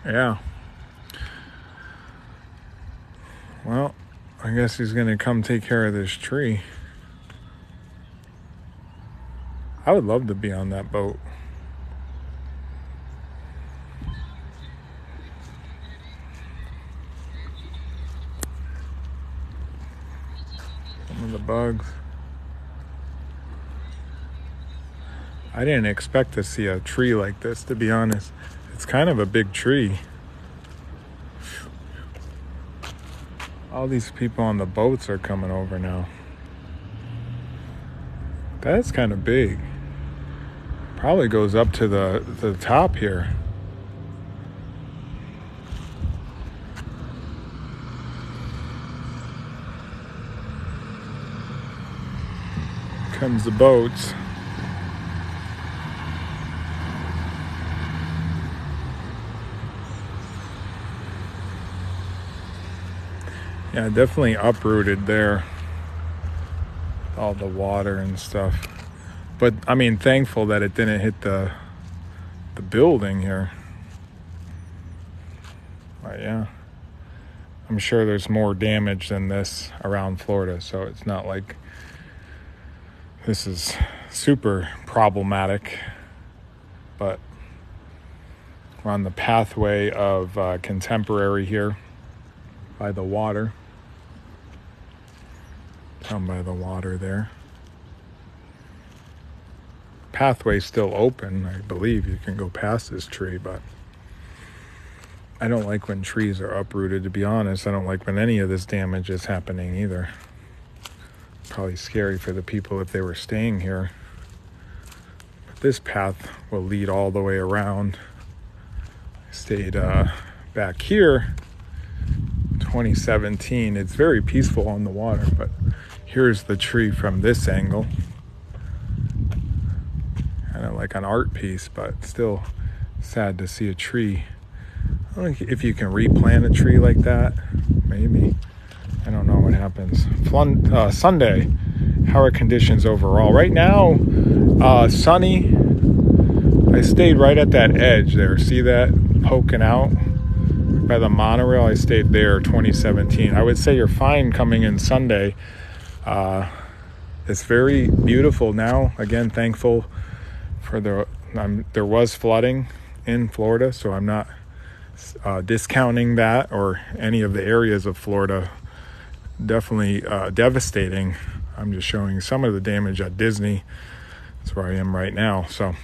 Yeah. Well, I guess he's going to come take care of this tree. I would love to be on that boat. Some of the bugs. I didn't expect to see a tree like this, to be honest. It's kind of a big tree. All these people on the boats are coming over now. That's kind of big. Probably goes up to the top here. Comes the boats. Yeah, definitely uprooted there. All the water and stuff. But I mean, thankful that it didn't hit the building here. But yeah, I'm sure there's more damage than this around Florida, so it's not like this is super problematic. But we're on the pathway of Contemporary here by the water. Down by the water there. Pathway's still open. I believe you can go past this tree, but I don't like when trees are uprooted, to be honest. I don't like when any of this damage is happening either. Probably scary for the people if they were staying here. But this path will lead all the way around. I stayed back here 2017. It's very peaceful on the water, but here's the tree from this angle. Kind of like an art piece, but still sad to see a tree. I don't know if you can replant a tree like that. Maybe. I don't know what happens. Sunday, how are conditions overall? Right now, sunny. I stayed right at that edge there. See that poking out by the monorail? I stayed there 2017. I would say you're fine coming in Sunday. It's very beautiful now. Again, thankful for there was flooding in Florida, so I'm not discounting that or any of the areas of Florida. Definitely devastating. I'm just showing some of the damage at Disney. That's where I am right now. So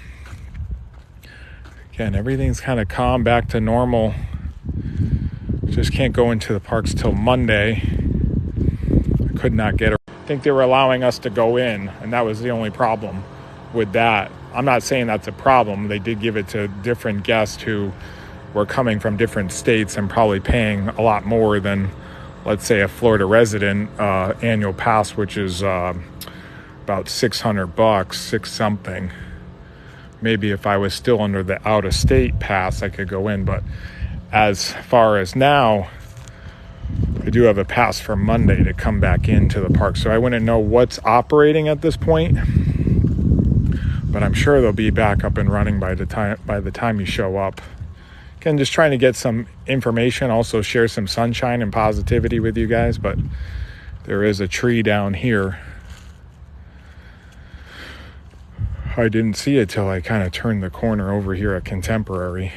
again, everything's kind of calm, back to normal. Just can't go into the parks till Monday. I could not get I think they were allowing us to go in, and that was the only problem with that. I'm not saying that's a problem. They did give it to different guests who were coming from different states and probably paying a lot more than, let's say, a Florida resident annual pass, which is about $600, six something. Maybe if I was still under the out-of-state pass, I could go in. But as far as now, I do have a pass for Monday to come back into the park. So I wouldn't know what's operating at this point, but I'm sure they'll be back up and running by the time you show up. Again, just trying to get some information, also share some sunshine and positivity with you guys. But there is a tree down here. I didn't see it till I kind of turned the corner over here at Contemporary.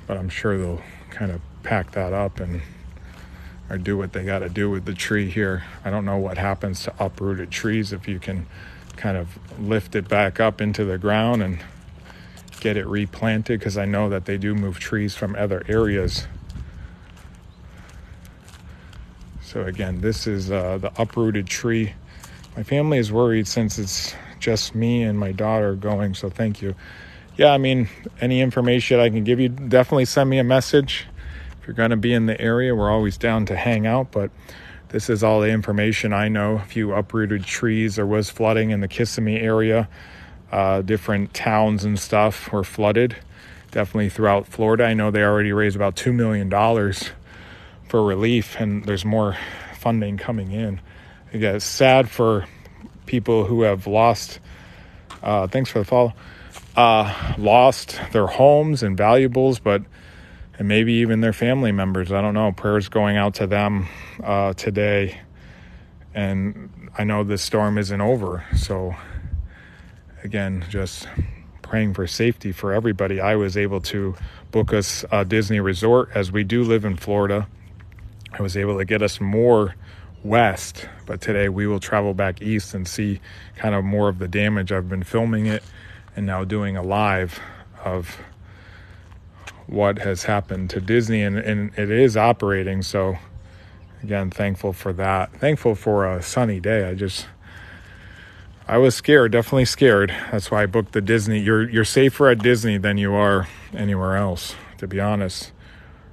But I'm sure they'll kind of pack that up or do what they got to do with the tree here. I don't know what happens to uprooted trees, if you can kind of lift it back up into the ground and get it replanted, because I know that they do move trees from other areas. So again, this is the uprooted tree. My family is worried since it's just me and my daughter going, so thank you. Yeah, I mean, any information I can give you, definitely send me a message. If you're going to be in the area, we're always down to hang out, but this is all the information I know. A few uprooted trees. There was flooding in the Kissimmee area. Different towns and stuff were flooded. Definitely throughout Florida. I know they already raised about $2 million for relief, and there's more funding coming in. Again, it's sad for people who have lost. Thanks for the follow. lost their homes and valuables, and maybe even their family members. I don't know. Prayers going out to them today. And I know this storm isn't over. So again, just praying for safety for everybody. I was able to book us a Disney resort, as we do live in Florida. I was able to get us more west, but today we will travel back east and see kind of more of the damage. I've been filming it and now doing a live of what has happened to Disney, and it is operating. So again, thankful for that. Thankful for a sunny day. I was scared, definitely scared. That's why I booked the Disney. You're safer at Disney than you are anywhere else, to be honest.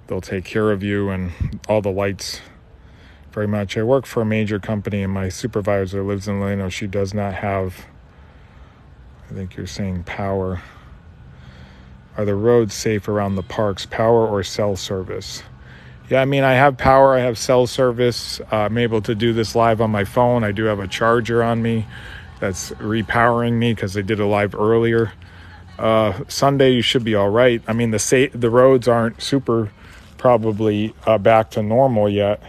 They'll take care of you, and all the lights, very much. I work for a major company, and my supervisor lives in Orlando. She does not have, I think you're saying power. Are the roads safe around the parks, power or cell service? Yeah, I mean, I have power, I have cell service. I'm able to do this live on my phone. I do have a charger on me that's repowering me because I did a live earlier. Sunday, you should be all right. I mean, the roads aren't super probably back to normal yet.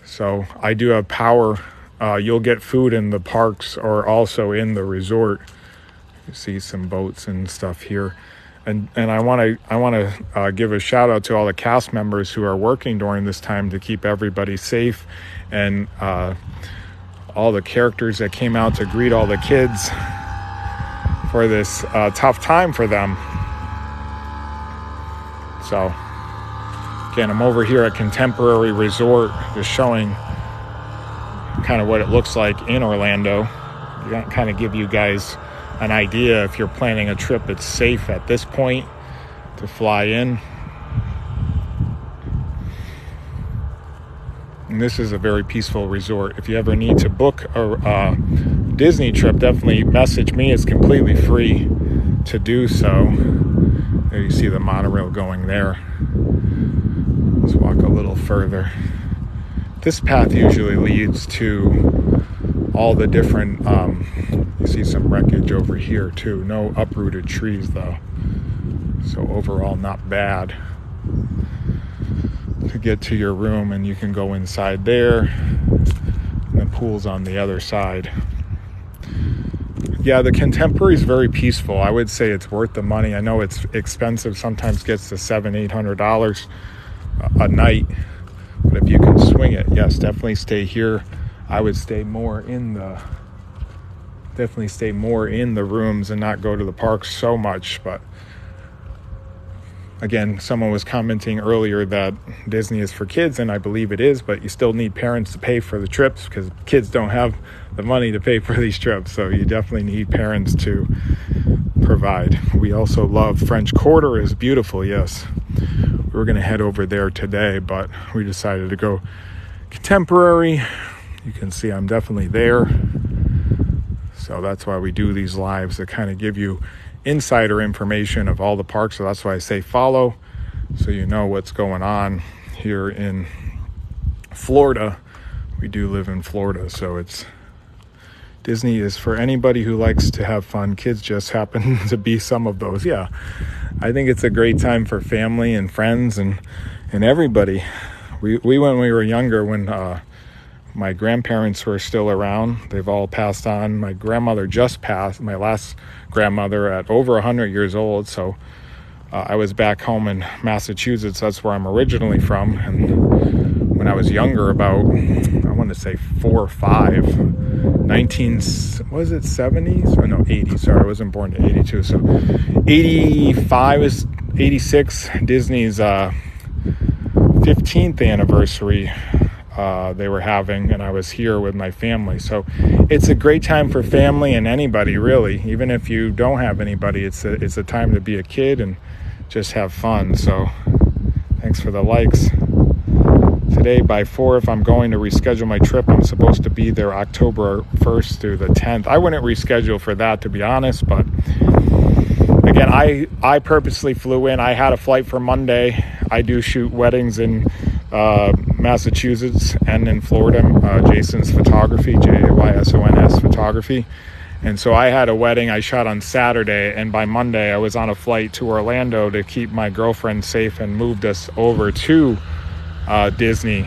So I do have power. You'll get food in the parks or also in the resort. You see some boats and stuff here, and I want to give a shout out to all the cast members who are working during this time to keep everybody safe, and all the characters that came out to greet all the kids for this tough time for them. So again, I'm over here at Contemporary Resort, just showing kind of what it looks like in Orlando. Kind of give you guys an idea. If you're planning a trip, it's safe at this point to fly in. And this is a very peaceful resort. If you ever need to book a Disney trip, definitely message me. It's completely free to do so. There you see the monorail going there. Let's walk a little further. This path usually leads to all the different, you see some wreckage over here too. No uprooted trees though. So overall not bad to get to your room, and you can go inside there, and the pool's on the other side. Yeah, the Contemporary is very peaceful. I would say it's worth the money. I know it's expensive, sometimes gets to $700-800 a night, but if you can swing it, yes, definitely stay here. I would stay more in the rooms and not go to the parks so much. But again, someone was commenting earlier that Disney is for kids, and I believe it is, but you still need parents to pay for the trips because kids don't have the money to pay for these trips. So you definitely need parents to provide. We also love French Quarter. Is beautiful, yes. We were going to head over there today, but we decided to go Contemporary. You can see I'm definitely there. So that's why we do these lives, to kind of give you insider information of all the parks. So that's why I say follow, so you know what's going on here in Florida. We do live in Florida, so Disney is for anybody who likes to have fun. Kids just happen to be some of those. Yeah, I think it's a great time for family and friends and everybody. We went when we were younger, when my grandparents were still around. They've all passed on. My grandmother just passed, my last grandmother, at over 100 years old. So I was back home in Massachusetts. That's where I'm originally from. And when I was younger, about, I want to say 4 or 5, 70s? Oh no, 80s. Sorry, I wasn't born in 82. So 85 is 86, Disney's 15th anniversary they were having, and I was here with my family. So it's a great time for family and anybody, really. Even if you don't have anybody, it's a time to be a kid and just have fun. So thanks for the likes. Today by 4, if I'm going to reschedule my trip, I'm supposed to be there October 1st through the 10th. I wouldn't reschedule for that, to be honest, but again, I purposely flew in. I had a flight for Monday. I do shoot weddings in Massachusetts and in Florida. Jason's Photography, Jaysons Photography, And so I had a wedding I shot on Saturday, and by Monday I was on a flight to Orlando to keep my girlfriend safe and moved us over to Disney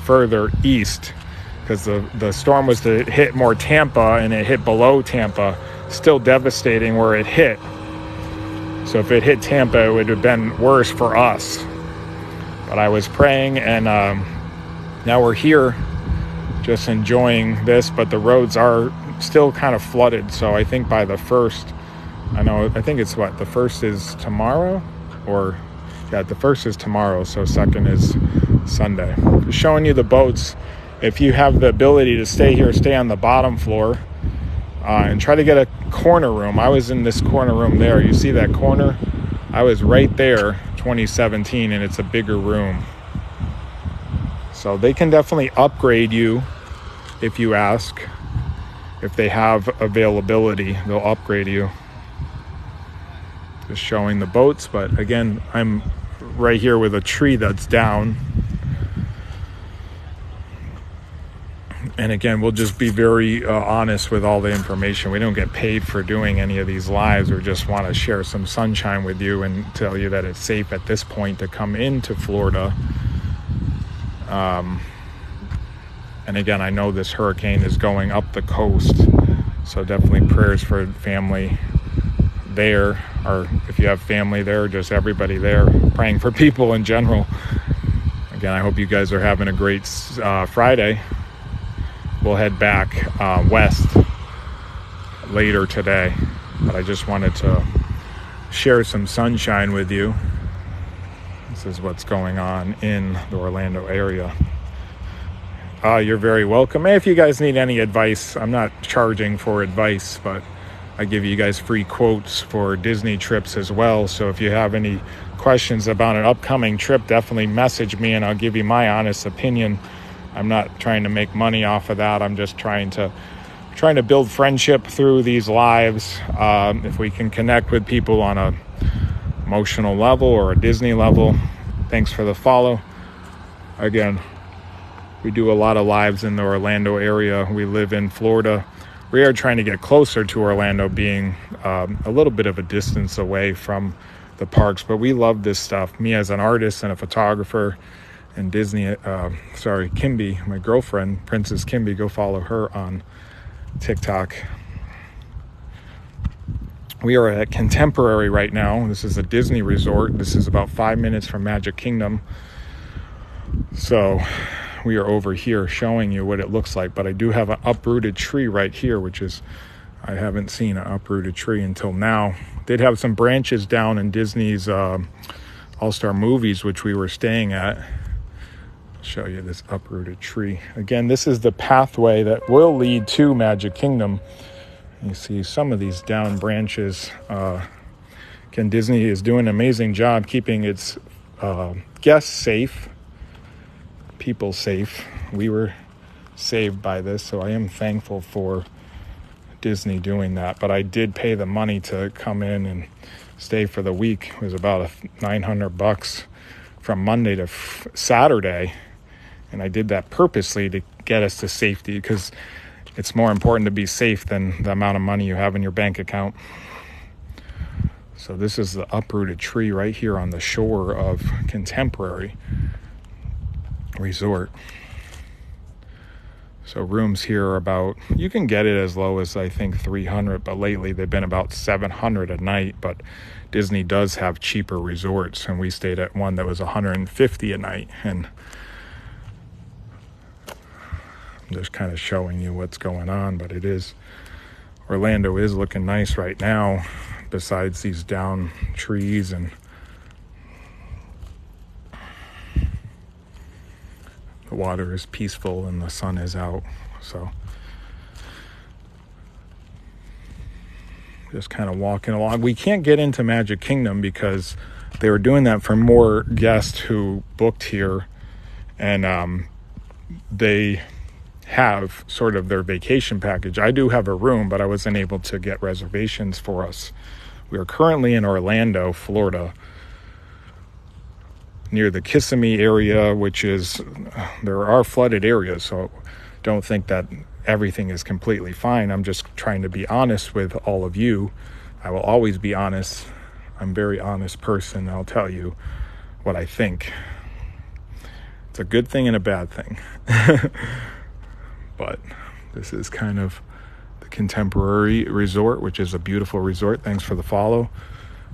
further east, because the storm was to hit more Tampa, and it hit below Tampa. Still devastating where it hit. So if it hit Tampa, it would have been worse for us. But I was praying, and now we're here just enjoying this, but the roads are still kind of flooded. So I think by the 1st, I think it's the 1st is tomorrow, or yeah, the 1st is tomorrow, so 2nd is Sunday. Just showing you the boats. If you have the ability to stay here, stay on the bottom floor and try to get a corner room. I was in this corner room there. You see that corner? I was right there 2017, and it's a bigger room. So they can definitely upgrade you if you ask. If they have availability, they'll upgrade you. Just showing the boats, but again, I'm right here with a tree that's down. And again, we'll just be very honest with all the information. We don't get paid for doing any of these lives. We just want to share some sunshine with you and tell you that it's safe at this point to come into Florida. And again, I know this hurricane is going up the coast, so definitely prayers for family there, or if you have family there, just everybody there, praying for people in general. Again, I hope you guys are having a great Friday. We'll head back west later today, but I just wanted to share some sunshine with you. This is what's going on in the Orlando area. You're very welcome. If you guys need any advice, I'm not charging for advice, but I give you guys free quotes for Disney trips as well. So if you have any questions about an upcoming trip, definitely message me and I'll give you my honest opinion. I'm not trying to make money off of that. I'm just trying to build friendship through these lives. If we can connect with people on a emotional level or a Disney level. Thanks for the follow. Again, we do a lot of lives in the Orlando area. We live in Florida. We are trying to get closer to Orlando, being a little bit of a distance away from the parks, but we love this stuff. Me as an artist and a photographer, and Disney, Kimby, my girlfriend, Princess Kimby, go follow her on TikTok. We are at Contemporary right now. This is a Disney resort. This is about 5 minutes from Magic Kingdom. So we are over here showing you what it looks like, but I do have an uprooted tree right here, which is, I haven't seen an uprooted tree until now. Did have some branches down in Disney's All-Star Movies, which we were staying at. I'll show you this uprooted tree. Again, this is the pathway that will lead to Magic Kingdom. You see some of these down branches. Again, Disney is doing an amazing job keeping its guests safe, people safe. We were saved by this, so I am thankful for Disney doing that. But I did pay the money to come in and stay for the week. It was about $900 from Monday to Saturday, and I did that purposely to get us to safety, because it's more important to be safe than the amount of money you have in your bank account. So this is the uprooted tree right here on the shore of Contemporary Resort. So rooms here are about, you can get it as low as I think $300, but lately they've been about $700 a night. But Disney does have cheaper resorts, and we stayed at one that was $150 a night. And I'm just kind of showing you what's going on, but Orlando is looking nice right now, besides these down trees, and the water is peaceful and the sun is out. So just kind of walking along. We can't get into Magic Kingdom because they were doing that for more guests who booked here, and they have sort of their vacation package. I do have a room, but I wasn't able to get reservations for us. We are currently in Orlando, Florida, near the Kissimmee area, which is, there are flooded areas, so don't think that everything is completely fine. I'm just trying to be honest with all of you. I will always be honest. I'm a very honest person. I'll tell you what I think. It's a good thing and a bad thing. But this is kind of the Contemporary Resort, which is a beautiful resort. Thanks for the follow.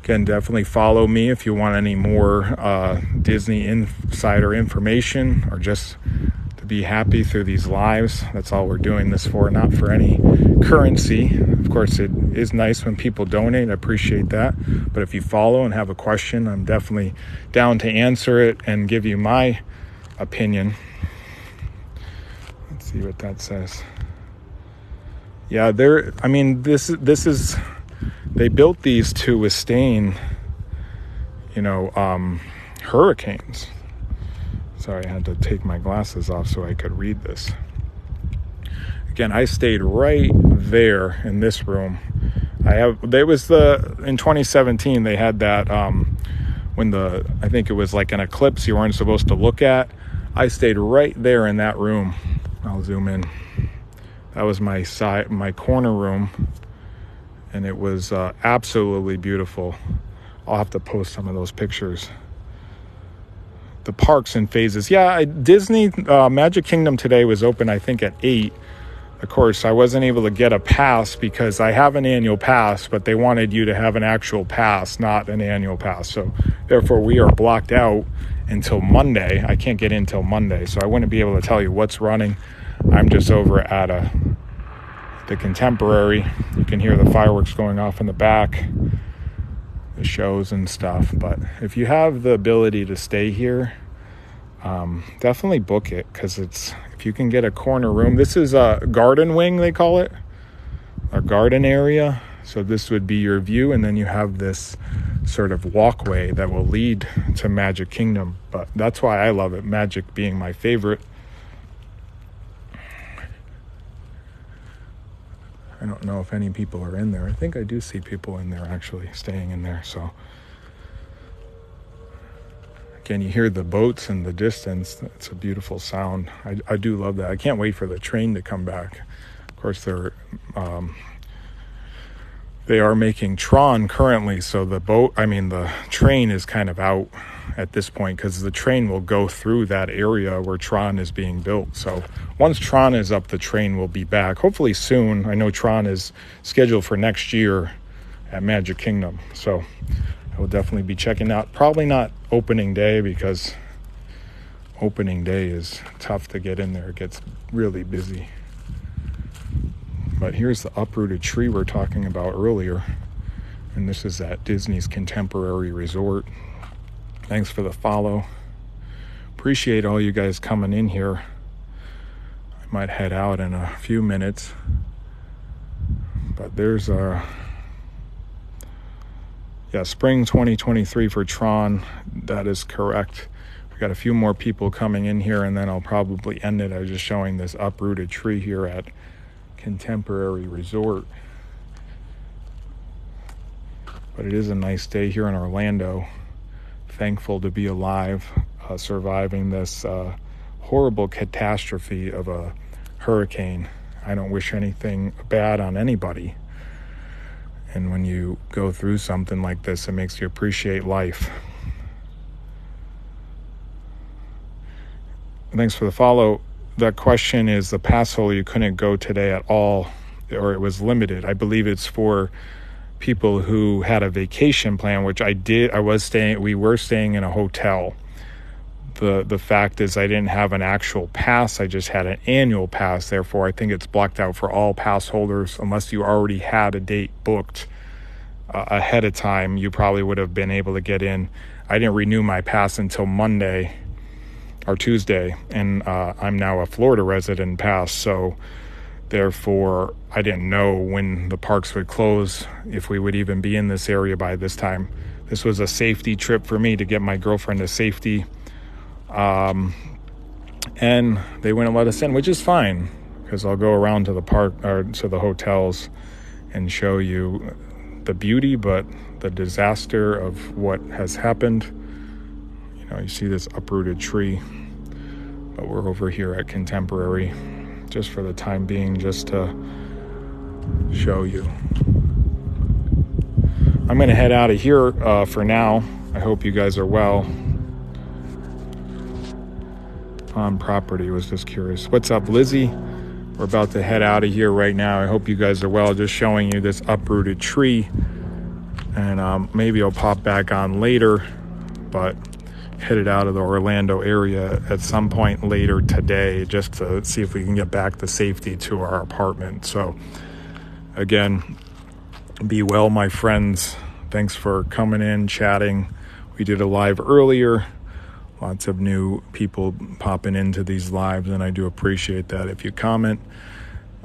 Again, definitely follow me if you want any more Disney insider information, or just to be happy through these lives. That's all we're doing this for, not for any currency. Of course, it is nice when people donate. I appreciate that. But if you follow and have a question, I'm definitely down to answer it and give you my opinion. Let's see what that says. Yeah, this is they built these to withstand, hurricanes. Sorry, I had to take my glasses off so I could read this. Again, I stayed right there in this room. In 2017, they had that, I think it was like an eclipse you weren't supposed to look at. I stayed right there in that room. I'll zoom in. That was my corner room, and it was absolutely beautiful. I'll have to post some of those pictures. The parks in phases. Yeah, Disney Magic Kingdom today was open, I think, at 8. Of course, I wasn't able to get a pass because I have an annual pass, but they wanted you to have an actual pass, not an annual pass. So therefore, we are blocked out until Monday. I can't get in until Monday, so I wouldn't be able to tell you what's running. I'm just over at the Contemporary. You can hear the fireworks going off in the back, the shows and stuff. But if you have the ability to stay here, definitely book it, because if you can get a corner room. This is a garden wing, they call it, a garden area. So this would be your view, and then you have this sort of walkway that will lead to Magic Kingdom. But that's why I love it, Magic being my favorite. I don't know if any people are in there. I think I do see people in there actually staying in there. So again, you hear the boats in the distance. It's a beautiful sound. I do love that. I can't wait for the train to come back. Of course, they are making Tron currently, so the train is kind of out at this point, because the train will go through that area where Tron is being built. So once Tron is up, the train will be back, hopefully soon. I know Tron is scheduled for next year at Magic Kingdom, so I will definitely be checking out. Probably not opening day, because opening day is tough to get in there. It gets really busy. But here's the uprooted tree we're talking about earlier, and this is at Disney's Contemporary Resort. Thanks for the follow. Appreciate all you guys coming in here. I might head out in a few minutes, but there's spring 2023 for Tron. That is correct. We got a few more people coming in here, and then I'll probably end it. I was just showing this uprooted tree here at Contemporary Resort. But it is a nice day here in Orlando. Thankful to be alive, surviving this horrible catastrophe of a hurricane. I don't wish anything bad on anybody. And when you go through something like this, it makes you appreciate life. Thanks for the follow. The question is, the pass holder, you couldn't go today at all, or it was limited. I believe it's for people who had a vacation plan, which I did. We were staying in a hotel. The fact is, I didn't have an actual pass. I just had an annual pass. Therefore, I think it's blocked out for all pass holders, unless you already had a date booked ahead of time. You probably would have been able to get in. I didn't renew my pass until Monday or Tuesday, and I'm now a Florida resident pass, so therefore I didn't know when the parks would close, if we would even be in this area by this time. This was a safety trip for me to get my girlfriend to safety, and they wouldn't let us in, which is fine, because I'll go around to the park or to the hotels and show you the beauty, but the disaster of what has happened. You see this uprooted tree, but we're over here at Contemporary. just for the time being, just to show you. I'm going to head out of here for now. I hope you guys are well. On property, was just curious. What's up, Lizzie? We're about to head out of here right now. I hope you guys are well. Just showing you this uprooted tree. And maybe I'll pop back on later, but headed out of the Orlando area at some point later today just to see if we can get back to safety to our apartment. So again, be well, my friends. Thanks for coming in, chatting. We did a live earlier. Lots of new people popping into these lives, and I do appreciate that. If you comment,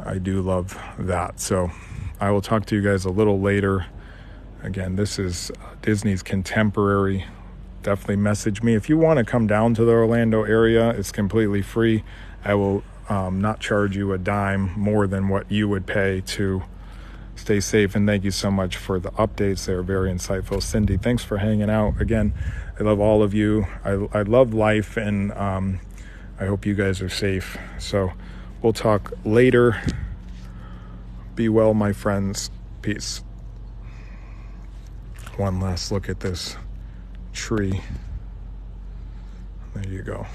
I do love that. So I will talk to you guys a little later. Again, this is Disney's Contemporary. Definitely message me. If you want to come down to the Orlando area, it's completely free. I will not charge you a dime more than what you would pay to stay safe. And thank you so much for the updates. They're very insightful. Cindy, thanks for hanging out. Again, I love all of you. I love life, and I hope you guys are safe. So we'll talk later. Be well, my friends. Peace. One last look at this tree. There you go.